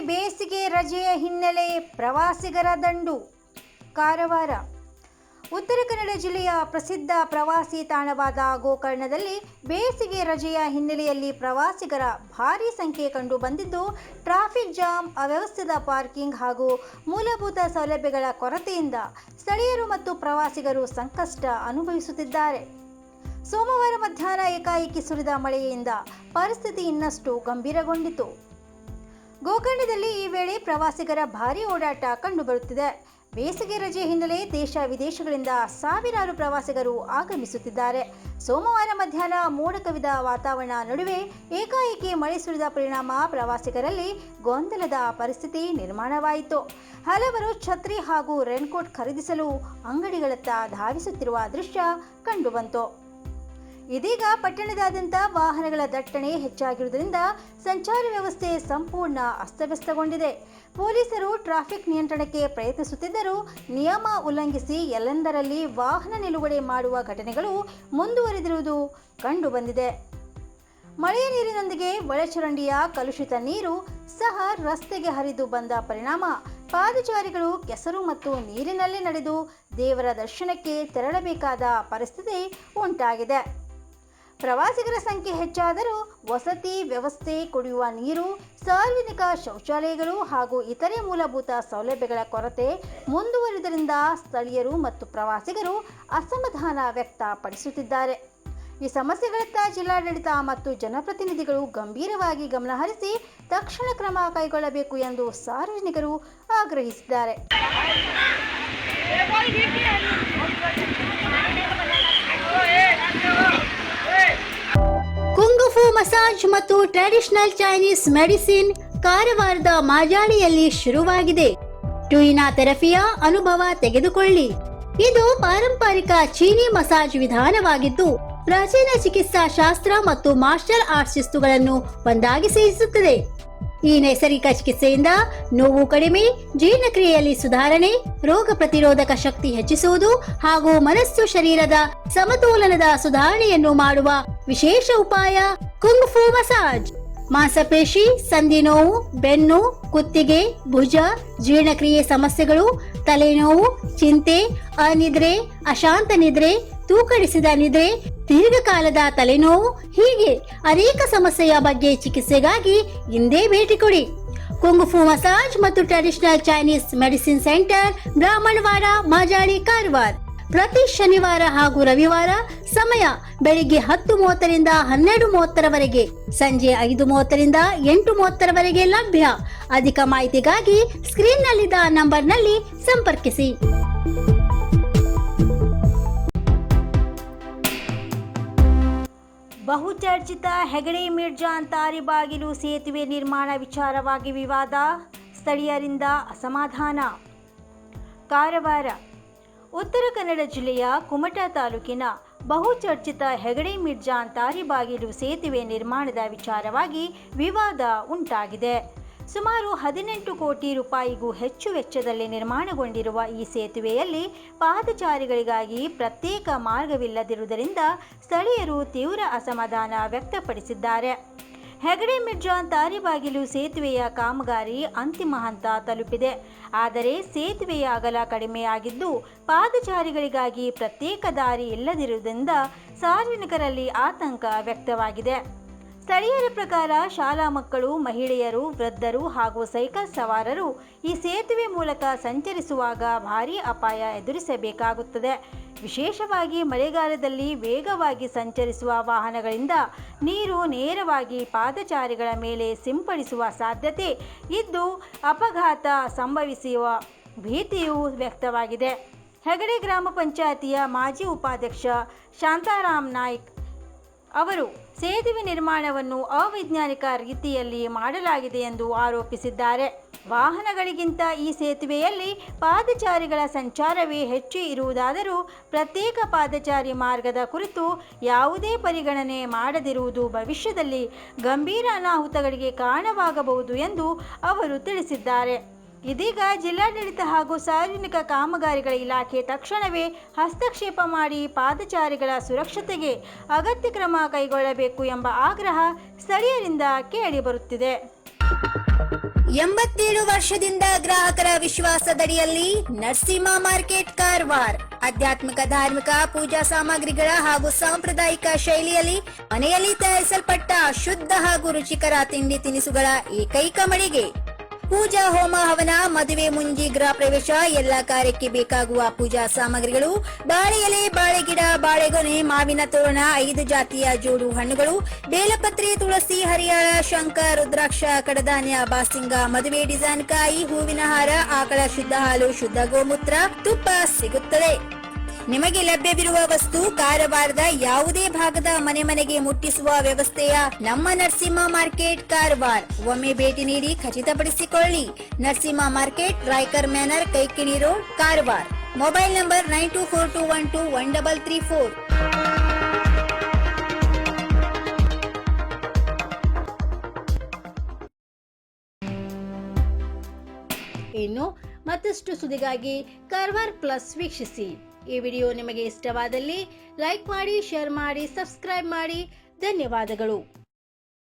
ಬೇಸಿಗೆ ರಜೆಯ ಹಿನ್ನೆಲೆ ಪ್ರವಾಸಿಗರ ದಂಡು. ಕಾರವಾರ. ಉತ್ತರ ಕನ್ನಡ ಜಿಲ್ಲೆಯ ಪ್ರಸಿದ್ಧ ಪ್ರವಾಸಿ ತಾಣವಾದ ಗೋಕರ್ಣದಲ್ಲಿ ಬೇಸಿಗೆ ರಜೆಯ ಹಿನ್ನೆಲೆಯಲ್ಲಿ ಪ್ರವಾಸಿಗರ ಭಾರೀ ಸಂಖ್ಯೆ ಕಂಡು ಬಂದಿದ್ದು, ಟ್ರಾಫಿಕ್ ಜಾಮ್, ಅವ್ಯವಸ್ಥಿತ ಪಾರ್ಕಿಂಗ್ ಹಾಗೂ ಮೂಲಭೂತ ಸೌಲಭ್ಯಗಳ ಕೊರತೆಯಿಂದ ಸ್ಥಳೀಯರು ಮತ್ತು ಪ್ರವಾಸಿಗರು ಸಂಕಷ್ಟ ಅನುಭವಿಸುತ್ತಿದ್ದಾರೆ. ಸೋಮವಾರ ಮಧ್ಯಾಹ್ನ ಏಕಾಏಕಿ ಸುರಿದ ಮಳೆಯಿಂದ ಪರಿಸ್ಥಿತಿ ಇನ್ನಷ್ಟು ಗಂಭೀರಗೊಂಡಿತು. ಗೋಕರ್ಣದಲ್ಲಿ ಈ ವೇಳೆ ಪ್ರವಾಸಿಗರ ಭಾರೀ ಓಡಾಟ ಕಂಡುಬರುತ್ತಿದೆ. ಬೇಸಿಗೆ ರಜೆ ಹಿನ್ನೆಲೆ ದೇಶ ವಿದೇಶಗಳಿಂದ ಸಾವಿರಾರು ಪ್ರವಾಸಿಗರು ಆಗಮಿಸುತ್ತಿದ್ದಾರೆ. ಸೋಮವಾರ ಮಧ್ಯಾಹ್ನ ಮೋಡ ಕವಿದ ವಾತಾವರಣ ನಡುವೆ ಏಕಾಏಕಿ ಮಳೆ ಸುರಿದ ಪರಿಣಾಮ ಪ್ರವಾಸಿಗರಲ್ಲಿ ಗೊಂದಲದ ಪರಿಸ್ಥಿತಿ ನಿರ್ಮಾಣವಾಯಿತು. ಹಲವರು ಛತ್ರಿ ಹಾಗೂ ರೇನ್ಕೋಟ್ ಖರೀದಿಸಲು ಅಂಗಡಿಗಳತ್ತ ಧಾವಿಸುತ್ತಿರುವ ದೃಶ್ಯ ಕಂಡುಬಂತು. ಇದೀಗ ಪಟ್ಟಣದಾದ್ಯಂತ ವಾಹನಗಳ ದಟ್ಟಣೆ ಹೆಚ್ಚಾಗಿರುವುದರಿಂದ ಸಂಚಾರ ವ್ಯವಸ್ಥೆ ಸಂಪೂರ್ಣ ಅಸ್ತವ್ಯಸ್ತಗೊಂಡಿದೆ. ಪೊಲೀಸರು ಟ್ರಾಫಿಕ್ ನಿಯಂತ್ರಣಕ್ಕೆ ಪ್ರಯತ್ನಿಸುತ್ತಿದ್ದರೂ ನಿಯಮ ಉಲ್ಲಂಘಿಸಿ ಎಲ್ಲೆಂದರಲ್ಲಿ ವಾಹನ ನಿಲುಗಡೆ ಮಾಡುವ ಘಟನೆಗಳು ಮುಂದುವರೆದಿರುವುದು ಕಂಡುಬಂದಿದೆ. ಮಳೆಯ ನೀರಿನೊಂದಿಗೆ ಒಳಚರಂಡಿಯ ಕಲುಷಿತ ನೀರು ಸಹ ರಸ್ತೆಗೆ ಹರಿದು ಬಂದ ಪರಿಣಾಮ ಪಾದಚಾರಿಗಳು ಕೆಸರು ಮತ್ತು ನೀರಿನಲ್ಲೇ ನಡೆದು ದೇವರ ದರ್ಶನಕ್ಕೆ ತೆರಳಬೇಕಾದ ಪರಿಸ್ಥಿತಿ ಉಂಟಾಗಿದೆ. ಪ್ರವಾಸಿಗರ ಸಂಖ್ಯೆ ಹೆಚ್ಚಾದರೂ ವಸತಿ ವ್ಯವಸ್ಥೆ, ಕುಡಿಯುವ ನೀರು, ಸಾರ್ವಜನಿಕ ಶೌಚಾಲಯಗಳು ಹಾಗೂ ಇತರೆ ಮೂಲಭೂತ ಸೌಲಭ್ಯಗಳ ಕೊರತೆ ಮುಂದುವರಿಯುವುದರಿಂದ ಸ್ಥಳೀಯರು ಮತ್ತು ಪ್ರವಾಸಿಗರು ಅಸಮಾಧಾನ ವ್ಯಕ್ತಪಡಿಸುತ್ತಿದ್ದಾರೆ. ಈ ಸಮಸ್ಯೆಗಳತ್ತ ಜಿಲ್ಲಾಡಳಿತ ಮತ್ತು ಜನಪ್ರತಿನಿಧಿಗಳು ಗಂಭೀರವಾಗಿ ಗಮನಹರಿಸಿ ತಕ್ಷಣ ಕ್ರಮ ಕೈಗೊಳ್ಳಬೇಕು ಎಂದು ಸಾರ್ವಜನಿಕರು ಆಗ್ರಹಿಸಿದ್ದಾರೆ. ಕುಂಗುಫು ಮಸಾಜ್ ಮತ್ತು ಟ್ರೆಡಿಷನಲ್ ಚೈನೀಸ್ ಮೆಡಿಸಿನ್ ಕಾರವಾರದ ಮಾಜಾಳಿಯಲ್ಲಿ ಶುರುವಾಗಿದೆ. ಟ್ಯೂಯಿನಾ ಥೆರಪಿಯ ಅನುಭವ ತೆಗೆದುಕೊಳ್ಳಿ. ಇದು ಪಾರಂಪರಿಕ ಚೀನಿ ಮಸಾಜ್ ವಿಧಾನವಾಗಿದ್ದು, ಪ್ರಾಚೀನ ಚಿಕಿತ್ಸಾ ಶಾಸ್ತ್ರ ಮತ್ತು ಮಾರ್ಷಲ್ ಆರ್ಟ್ಸ್ ಶಿಸ್ತುಗಳನ್ನು ಒಂದಾಗಿ ಸೇರಿಸುತ್ತದೆ. ಈ ನೈಸರ್ಗಿಕ ಚಿಕಿತ್ಸೆಯಿಂದ ನೋವು ಕಡಿಮೆ, ಜೀರ್ಣಕ್ರಿಯೆಯಲ್ಲಿ ಸುಧಾರಣೆ, ರೋಗ ಪ್ರತಿರೋಧಕ ಶಕ್ತಿ ಹೆಚ್ಚಿಸುವುದು ಹಾಗೂ ಮನಸ್ಸು ಶರೀರದ ಸಮತೋಲನದ ಸುಧಾರಣೆಯನ್ನು ಮಾಡುವ ವಿಶೇಷ ಉಪಾಯ ಕುಂಗ್ಫು ಮಸಾಜ್. ಮಾಂಸಪೇಶಿ, ಸಂಧಿ ನೋವು, ಬೆನ್ನು, ಕುತ್ತಿಗೆ, ಭುಜ, ಜೀರ್ಣಕ್ರಿಯೆ ಸಮಸ್ಯೆಗಳು, ತಲೆನೋವು, ಚಿಂತೆ, ಅನಿದ್ರೆ, ಅಶಾಂತ ನಿದ್ರೆ, ತೂಕಡಿಸಿದ ನಿದ್ರೆ, ದೀರ್ಘಕಾಲದ ತಲೆನೋವು ಹೀಗೆ ಅನೇಕ ಸಮಸ್ಯೆಯ ಬಗ್ಗೆ ಚಿಕಿತ್ಸೆಗಾಗಿ ಇಂದೇ ಭೇಟಿ ಕೊಡಿ. ಕುಂಗುಫು ಮಸಾಜ್ ಮತ್ತು traditional Chinese medicine centre, Brahmanwada, Majali, Karwar. ಪ್ರತಿ ಶನಿವಾರ ಹಾಗೂ ರವಿವಾರ. ಸಮಯ ಬೆಳಿಗ್ಗೆ 10:30ರಿಂದ 12:30ರವರೆಗೆ, ಸಂಜೆ 5:30ರಿಂದ 8:30ರವರೆಗೆ ಲಭ್ಯ. ಅಧಿಕ ಮಾಹಿತಿಗಾಗಿ ಸ್ಕ್ರೀನ್ನಲ್ಲಿದ್ದ ನಂಬರ್ನಲ್ಲಿ ಸಂಪರ್ಕಿಸಿ. ಬಹುಚರ್ಚಿತ ಹೆಗಡೆ ಮಿರ್ಜಾನ್ ತಾರಿಬಾಗಿಲು ಸೇತುವೆ ನಿರ್ಮಾಣ ವಿಚಾರವಾಗಿ ವಿವಾದ, ಸ್ಥಳೀಯರಿಂದ ಅಸಮಾಧಾನ. ಕಾರವಾರ. ಉತ್ತರ ಕನ್ನಡ ಜಿಲ್ಲೆಯ ಕುಮಟಾ ತಾಲೂಕಿನ ಬಹುಚರ್ಚಿತ ಹೆಗಡೆ ಮಿರ್ಜಾನ್ ತಾರಿಬಾಗಿಲು ಸೇತುವೆ ನಿರ್ಮಾಣದ ವಿಚಾರವಾಗಿ ವಿವಾದ ಉಂಟಾಗಿದೆ. ಸುಮಾರು 18 ಕೋಟಿ ರೂಪಾಯಿಗೂ ಹೆಚ್ಚು ವೆಚ್ಚದಲ್ಲಿ ನಿರ್ಮಾಣಗೊಂಡಿರುವ ಈ ಸೇತುವೆಯಲ್ಲಿ ಪಾದಚಾರಿಗಳಿಗಾಗಿ ಪ್ರತ್ಯೇಕ ಮಾರ್ಗವಿಲ್ಲದಿರುವುದರಿಂದ ಸ್ಥಳೀಯರು ತೀವ್ರ ಅಸಮಾಧಾನ ವ್ಯಕ್ತಪಡಿಸಿದ್ದಾರೆ. ಹೆಗಡೆ ಮಿರ್ಜಾನ್ ತಾರಿಬಾಗಿಲು ಸೇತುವೆಯ ಕಾಮಗಾರಿ ಅಂತಿಮ ಹಂತ ತಲುಪಿದೆ. ಆದರೆ ಸೇತುವೆಯ ಅಗಲ ಕಡಿಮೆಯಾಗಿದ್ದು ಪಾದಚಾರಿಗಳಿಗಾಗಿ ಪ್ರತ್ಯೇಕ ದಾರಿ ಇಲ್ಲದಿರುವುದರಿಂದ ಸಾರ್ವಜನಿಕರಲ್ಲಿ ಆತಂಕ ವ್ಯಕ್ತವಾಗಿದೆ. ಸ್ಥಳೀಯರ ಪ್ರಕಾರ ಶಾಲಾ ಮಕ್ಕಳು, ಮಹಿಳೆಯರು, ವೃದ್ಧರು ಹಾಗೂ ಸೈಕಲ್ ಸವಾರರು ಈ ಸೇತುವೆ ಮೂಲಕ ಸಂಚರಿಸುವಾಗ ಭಾರೀ ಅಪಾಯ ಎದುರಿಸಬೇಕಾಗುತ್ತದೆ. ವಿಶೇಷವಾಗಿ ಮಳೆಗಾಲದಲ್ಲಿ ವೇಗವಾಗಿ ಸಂಚರಿಸುವ ವಾಹನಗಳಿಂದ ನೀರು ನೇರವಾಗಿ ಪಾದಚಾರಿಗಳ ಮೇಲೆ ಸಿಂಪಡಿಸುವ ಸಾಧ್ಯತೆ ಇದ್ದು ಅಪಘಾತ ಸಂಭವಿಸುವ ಭೀತಿಯೂ ವ್ಯಕ್ತವಾಗಿದೆ. ಹೆಗಡೆ ಗ್ರಾಮ ಪಂಚಾಯಿತಿಯ ಮಾಜಿ ಉಪಾಧ್ಯಕ್ಷ ಶಾಂತಾರಾಮ್ ನಾಯ್ಕ್ ಅವರು ಸೇತುವೆ ನಿರ್ಮಾಣವನ್ನು ಅವೈಜ್ಞಾನಿಕ ರೀತಿಯಲ್ಲಿ ಮಾಡಲಾಗಿದೆ ಎಂದು ಆರೋಪಿಸಿದ್ದಾರೆ. ವಾಹನಗಳಿಗಿಂತ ಈ ಸೇತುವೆಯಲ್ಲಿ ಪಾದಚಾರಿಗಳ ಸಂಚಾರವೇ ಹೆಚ್ಚು ಇರುವುದಾದರೂ ಪ್ರತ್ಯೇಕ ಪಾದಚಾರಿ ಮಾರ್ಗದ ಕುರಿತು ಯಾವುದೇ ಪರಿಗಣನೆ ಮಾಡದಿರುವುದು ಭವಿಷ್ಯದಲ್ಲಿ ಗಂಭೀರ ಅನಾಹುತಗಳಿಗೆ ಕಾರಣವಾಗಬಹುದು ಎಂದು ಅವರು ತಿಳಿಸಿದ್ದಾರೆ. ಇದೀಗ ಜಿಲ್ಲಾಡಳಿತ ಹಾಗೂ ಸಾರ್ವಜನಿಕ ಕಾಮಗಾರಿಗಳ ಇಲಾಖೆ ತಕ್ಷಣವೇ ಹಸ್ತಕ್ಷೇಪ ಮಾಡಿ ಪಾದಚಾರಿಗಳ ಸುರಕ್ಷತೆಗೆ ಅಗತ್ಯ ಕ್ರಮ ಕೈಗೊಳ್ಳಬೇಕು ಎಂಬ ಆಗ್ರಹ ಸ್ಥಳೀಯರಿಂದ ಕೇಳಿಬರುತ್ತಿದೆ. 87 ವರ್ಷದಿಂದ ಗ್ರಾಹಕರ ವಿಶ್ವಾಸದಡಿಯಲ್ಲಿ ನರಸಿಂಹ ಮಾರ್ಕೆಟ್ ಕಾರವಾರ. ಆಧ್ಯಾತ್ಮಿಕ ಧಾರ್ಮಿಕ ಪೂಜಾ ಸಾಮಗ್ರಿಗಳ ಹಾಗೂ ಸಾಂಪ್ರದಾಯಿಕ ಶೈಲಿಯಲ್ಲಿ ಮನೆಯಲ್ಲಿ ತಯಾರಿಸಲ್ಪಟ್ಟ ಶುದ್ಧ ಹಾಗೂ ರುಚಿಕರ ತಿಂಡಿ ತಿನಿಸುಗಳ ಏಕೈಕ ಮಳಿಗೆ. ಪೂಜಾ ಹೋಮ ಹವನ, ಮದುವೆ, ಮುಂಜಿ, ಗೃಹ ಪ್ರವೇಶ ಎಲ್ಲಾ ಕಾರ್ಯಕ್ಕೆ ಬೇಕಾಗುವ ಪೂಜಾ ಸಾಮಗ್ರಿಗಳು, ಬಾಳೆ ಎಲೆ, ಬಾಳೆಗಿಡ, ಬಾಳೆಗೊನೆ, ಮಾವಿನ ತೋರಣ, 5 ಜಾತಿಯ ಜೋಡು ಹಣ್ಣುಗಳು, ಬೇಲಪತ್ರೆ, ತುಳಸಿ, ಹರಿಯಾಳ, ಶಂಖ, ರುದ್ರಾಕ್ಷ, ಕಡಧಾನ್ಯ, ಬಾಸಿಂಗ, ಮದುವೆ ಡಿಸೈನ್ ಕಾಯಿ, ಹೂವಿನ ಹಾರ, ಆಕಳ ಶುದ್ಧ ಹಾಲು, ಶುದ್ಧ ಗೋಮೂತ್ರ, ತುಪ್ಪ ಸಿಗುತ್ತದೆ. ನಿಮಗೆ ಲಭ್ಯವಿರುವ ವಸ್ತು ಕಾರವಾರದ ಯಾವುದೇ ಭಾಗದ ಮನೆಗೆ ಮುಟ್ಟಿಸುವ ವ್ಯವಸ್ಥೆಯ ನಮ್ಮ ನರಸಿಂಹ ಮಾರ್ಕೆಟ್ ಕಾರವಾರ. ಒಮ್ಮೆ ಭೇಟಿ ನೀಡಿ ಖಚಿತಪಡಿಸಿಕೊಳ್ಳಿ. Narasimha market, Raikar manner, Kaikini road, Karwar. Mobile number 9242121334. ಇನ್ನು ಮತ್ತಷ್ಟು ಸುದ್ದಿಗಾಗಿ ಕಾರವಾರ ಪ್ಲಸ್ ವೀಕ್ಷಿಸಿ. ಈ ವಿಡಿಯೋ ನಿಮಗೆ ಇಷ್ಟವಾದಲ್ಲಿ ಲೈಕ್ ಮಾಡಿ, ಶೇರ್ ಮಾಡಿ, ಸಬ್ಸ್ಕ್ರೈಬ್ ಮಾಡಿ. ಧನ್ಯವಾದಗಳು.